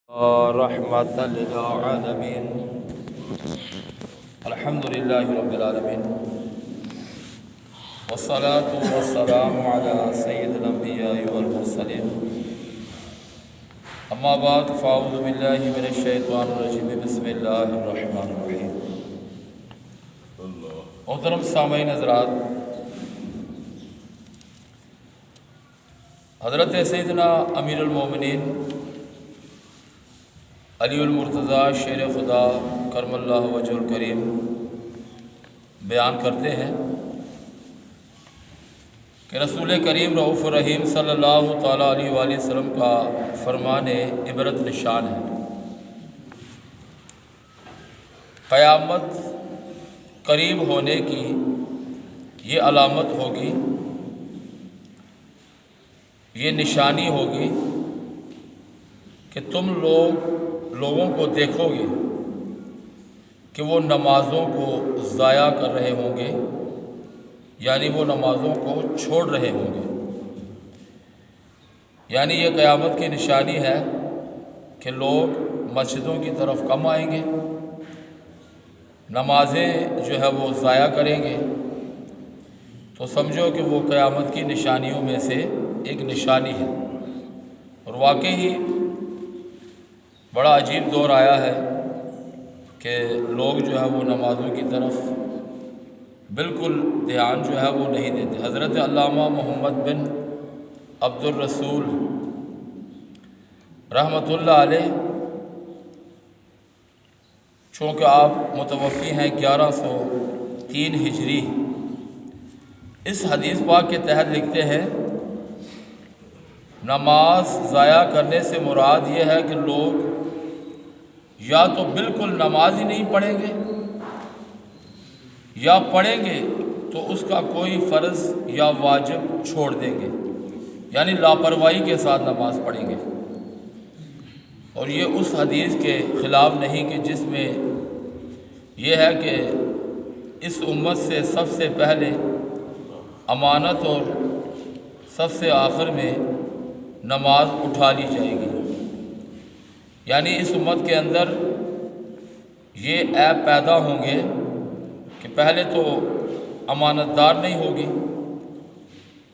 رحمة للعالمين. الحمد لله رب العالمين، والصلاة والسلام على سيد الأنبياء والمرسلين. أما بعد فأعوذ بالله من الشيطان الرجيم. بسم الله الرحمن الرحيم. محترم سامعین حضرات، حضرت سیدنا امیر المومنین علی المرتضیٰ شیر خدا کرم اللہ وجہ الکریم بیان کرتے ہیں کہ رسول کریم رؤوف الرحیم صلی اللہ تعالیٰ علیہ وآلہ وسلم کا فرمان عبرت نشان ہے. قیامت قریب ہونے کی یہ علامت ہوگی، یہ نشانی ہوگی کہ تم لوگوں کو دیکھو گے کہ وہ نمازوں کو ضائع کر رہے ہوں گے، یعنی وہ نمازوں کو چھوڑ رہے ہوں گے. یعنی یہ قیامت کی نشانی ہے کہ لوگ مسجدوں کی طرف کم آئیں گے، نمازیں جو ہے وہ ضائع کریں گے. تو سمجھو کہ وہ قیامت کی نشانیوں میں سے ایک نشانی ہے. اور واقعی بڑا عجیب دور آیا ہے کہ لوگ جو ہے وہ نمازوں کی طرف بالکل دھیان جو ہے وہ نہیں دیتے. حضرت علامہ محمد بن عبد الرسول رحمۃ اللہ علیہ، چونکہ آپ متوفی ہیں 1103 ہجری، اس حدیث پاک کے تحت لکھتے ہیں نماز ضائع کرنے سے مراد یہ ہے کہ لوگ یا تو بالکل نماز ہی نہیں پڑھیں گے، یا پڑھیں گے تو اس کا کوئی فرض یا واجب چھوڑ دیں گے، یعنی لاپرواہی کے ساتھ نماز پڑھیں گے. اور یہ اس حدیث کے خلاف نہیں کہ جس میں یہ ہے کہ اس امت سے سب سے پہلے امانت اور سب سے آخر میں نماز اٹھا لی جائے گی. یعنی اس امت کے اندر یہ عیب پیدا ہوں گے کہ پہلے تو امانت دار نہیں ہوگی،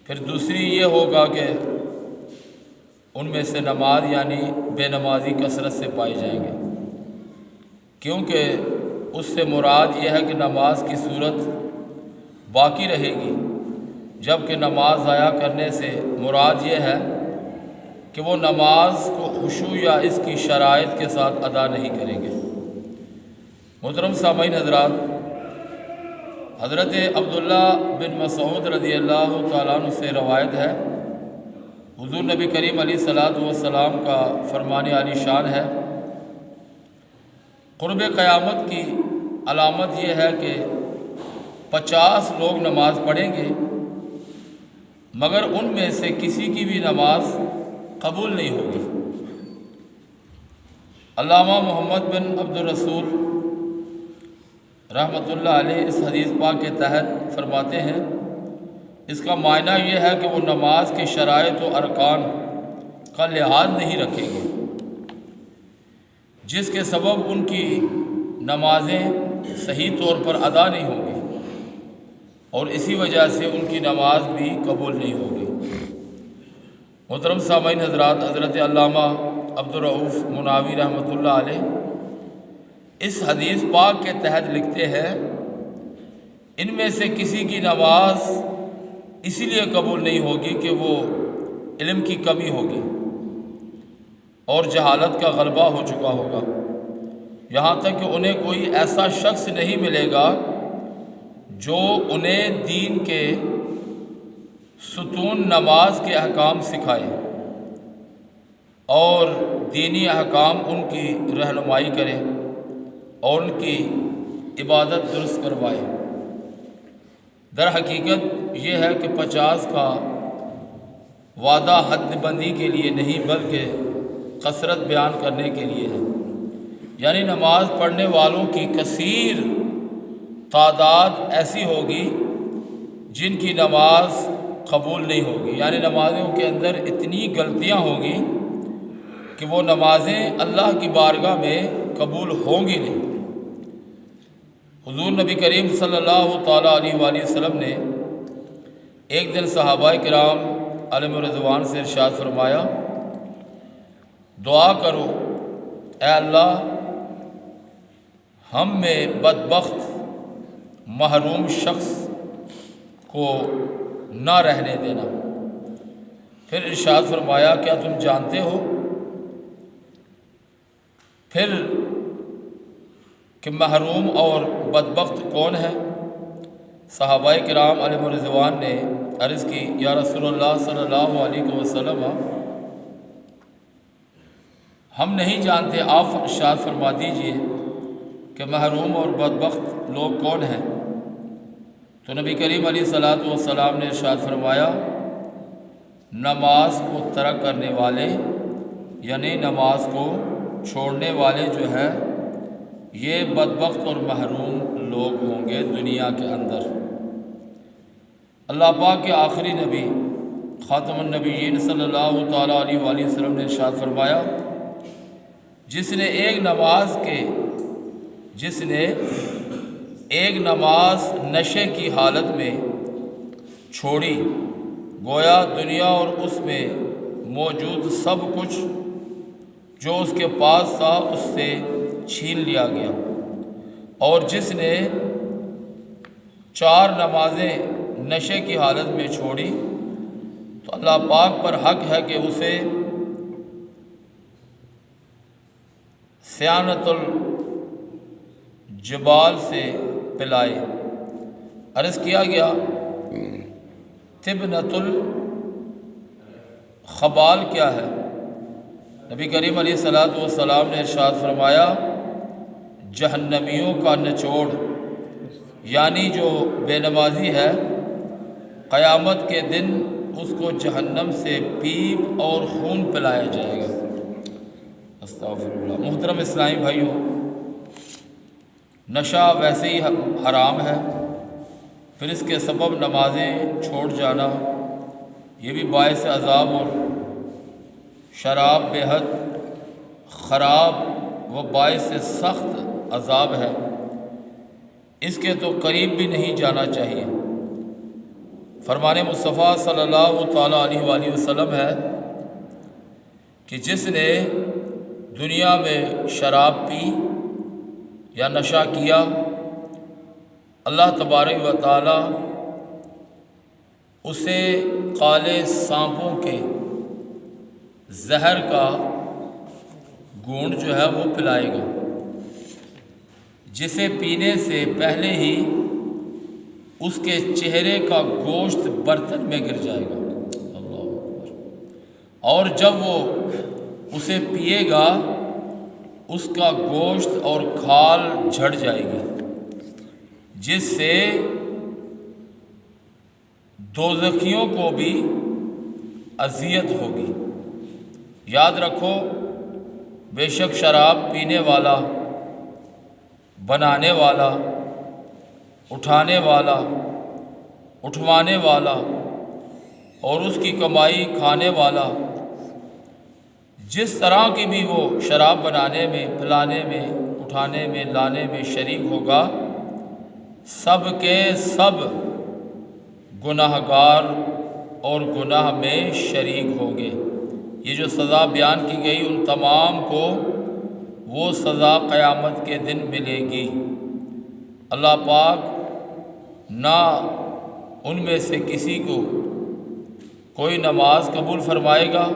پھر دوسری یہ ہوگا کہ ان میں سے نماز یعنی بے نمازی کثرت سے پائے جائیں گے. کیونکہ اس سے مراد یہ ہے کہ نماز کی صورت باقی رہے گی، جبکہ نماز ضائع کرنے سے مراد یہ ہے کہ وہ نماز کو خشوع یا اس کی شرائط کے ساتھ ادا نہیں کریں گے. محترم سامعین حضرات، حضرت عبداللہ بن مسعود رضی اللہ تعالیٰ عنہ سے روایت ہے، حضور نبی کریم علیہ الصلاۃ والسلام کا فرمان عالی شان ہے، قرب قیامت کی علامت یہ ہے کہ 50 لوگ نماز پڑھیں گے مگر ان میں سے کسی کی بھی نماز قبول نہیں ہوگی. علامہ محمد بن عبد الرسول رحمۃ اللہ علیہ اس حدیث پاک کے تحت فرماتے ہیں اس کا معنی یہ ہے کہ وہ نماز کے شرائط و ارکان کا لحاظ نہیں رکھیں گے، جس کے سبب ان کی نمازیں صحیح طور پر ادا نہیں ہوں گی اور اسی وجہ سے ان کی نماز بھی قبول نہیں ہوگی. محترم سامعین حضرات، حضرت علامہ عبد الرؤوف مناوی رحمۃ اللہ علیہ اس حدیث پاک کے تحت لکھتے ہیں ان میں سے کسی کی نماز اسی لیے قبول نہیں ہوگی کہ وہ علم کی کمی ہوگی اور جہالت کا غلبہ ہو چکا ہوگا، یہاں تک کہ انہیں کوئی ایسا شخص نہیں ملے گا جو انہیں دین کے ستون نماز کے احکام سکھائے اور دینی احکام ان کی رہنمائی کرے اور ان کی عبادت درست کروائے. در حقیقت یہ ہے کہ 50 کا وعدہ حد بندی کے لیے نہیں بلکہ کثرت بیان کرنے کے لیے ہے. یعنی نماز پڑھنے والوں کی کثیر تعداد ایسی ہوگی جن کی نماز قبول نہیں ہوگی، یعنی نمازوں کے اندر اتنی غلطیاں ہوں گی کہ وہ نمازیں اللہ کی بارگاہ میں قبول ہوں گی نہیں۔ حضور نبی کریم صلی اللہ تعالیٰ علیہ وآلہ وسلم نے ایک دن صحابہ کرام علیہم رضوان سے ارشاد فرمایا، دعا کرو اے اللہ ہم میں بدبخت محروم شخص کو نہ رہنے دینا۔ پھر ارشاد فرمایا، کیا تم جانتے ہو پھر کہ محروم اور بدبخت کون ہے؟ صحابہ کرام علیہم رضوان نے عرض کی، یا رسول اللہ صلی اللہ علیہ وسلم ہم نہیں جانتے، آپ ارشاد فرما دیجئے کہ محروم اور بدبخت لوگ کون ہیں؟ تو نبی کریم علیہ الصلوۃ والسلام نے ارشاد فرمایا، نماز کو ترک کرنے والے، یعنی نماز کو چھوڑنے والے جو ہے یہ بدبخت اور محروم لوگ ہوں گے دنیا کے اندر۔ اللہ پاک کے آخری نبی خاتم النبیین صلی اللہ تعالیٰ علیہ وآلہ وسلم نے ارشاد فرمایا، جس نے ایک نماز نشے کی حالت میں چھوڑی، گویا دنیا اور اس میں موجود سب کچھ جو اس کے پاس تھا اس سے چھین لیا گیا۔ اور جس نے 4 نمازیں نشے کی حالت میں چھوڑی تو اللہ پاک پر حق ہے کہ اسے سیانت الجبال سے پلائے۔ عرض کیا گیا تبنۃ الخبال کیا ہے؟ نبی کریم علیہ الصلوۃ والسلام نے ارشاد فرمایا، جہنمیوں کا نچوڑ، یعنی جو بے نمازی ہے قیامت کے دن اس کو جہنم سے پیپ اور خون پلایا جائے گا۔ استغفر اللہ۔ محترم اسلامی بھائیوں، نشہ ویسے ہی حرام ہے، پھر اس کے سبب نمازیں چھوڑ جانا یہ بھی باعث عذاب، اور شراب بے حد خراب و باعث سخت عذاب ہے، اس کے تو قریب بھی نہیں جانا چاہیے۔ فرمان مصطفیٰ صلی اللہ تعالیٰ علیہ وآلہ وسلم ہے کہ جس نے دنیا میں شراب پی یا نشہ کیا، اللہ تبارک و تعالیٰ اسے کالے سانپوں کے زہر کا گھونٹ جو ہے وہ پلائے گا، جسے پینے سے پہلے ہی اس کے چہرے کا گوشت برتن میں گر جائے گا، اللہ اکبر، اور جب وہ اسے پیے گا اس کا گوشت اور کھال جھڑ جائے گی، جس سے دوزخیوں کو بھی اذیت ہوگی۔ یاد رکھو، بے شک شراب پینے والا، بنانے والا، اٹھانے والا، اٹھوانے والا اور اس کی کمائی کھانے والا، جس طرح کی بھی وہ شراب بنانے میں، پلانے میں، اٹھانے میں، لانے میں شریک ہوگا، سب کے سب گناہ گار اور گناہ میں شریک ہوں گے۔ یہ جو سزا بیان کی گئی ان تمام کو وہ سزا قیامت کے دن ملے گی۔ اللہ پاک نہ ان میں سے کسی کو کوئی نماز قبول فرمائے گا،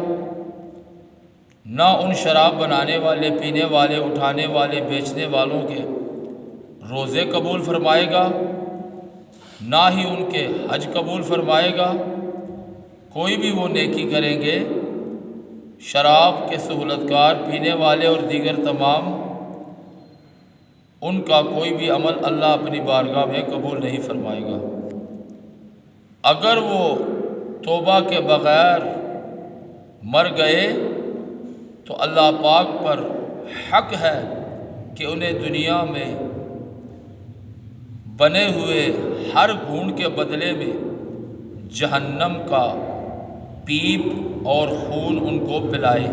نہ ان شراب بنانے والے، پینے والے، اٹھانے والے، بیچنے والوں کے روزے قبول فرمائے گا، نہ ہی ان کے حج قبول فرمائے گا۔ کوئی بھی وہ نیکی کریں گے، شراب کے سہولت کار، پینے والے اور دیگر تمام، ان کا کوئی بھی عمل اللہ اپنی بارگاہ میں قبول نہیں فرمائے گا۔ اگر وہ توبہ کے بغیر مر گئے تو اللہ پاک پر حق ہے کہ انہیں دنیا میں بنے ہوئے ہر گھونٹ کے بدلے میں جہنم کا پیپ اور خون ان کو پلائے۔